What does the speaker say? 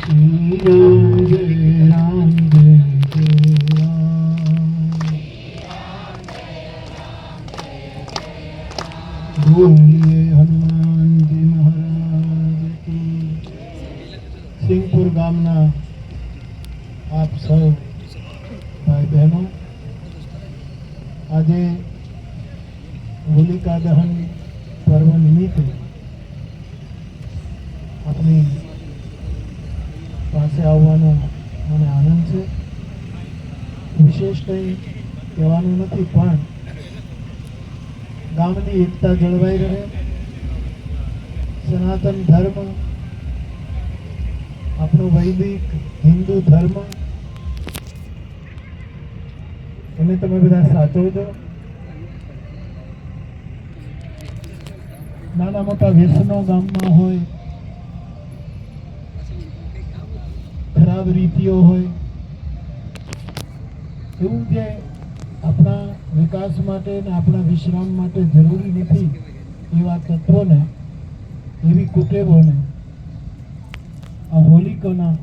श्री राम जय राम जय जय राम। बोलिए हनुमान जी महाराज की। सिंहपुर गामना आप सब भाई बहनों, આજે હોલિકા દહન પર્વ નિમિત્તે આપની પાસે આવવાનો મને આનંદ છે. વિશેષ કંઈ કહેવાનું નથી, પણ ગામની એકતા જળવાઈ રહે, સનાતન ધર્મ, આપણો વૈદિક હિન્દુ ધર્મ એને તમે બધા સાચવજો. નાના મોટા વ્યસનો ગામમાં હોય, ખરાબ રીતિઓ હોય, એવું જે આપણા વિકાસ માટે ને આપણા વિશ્રામ માટે જરૂરી નથી એવા તત્વોને, એવી કુટેવોને આ હોલિકાના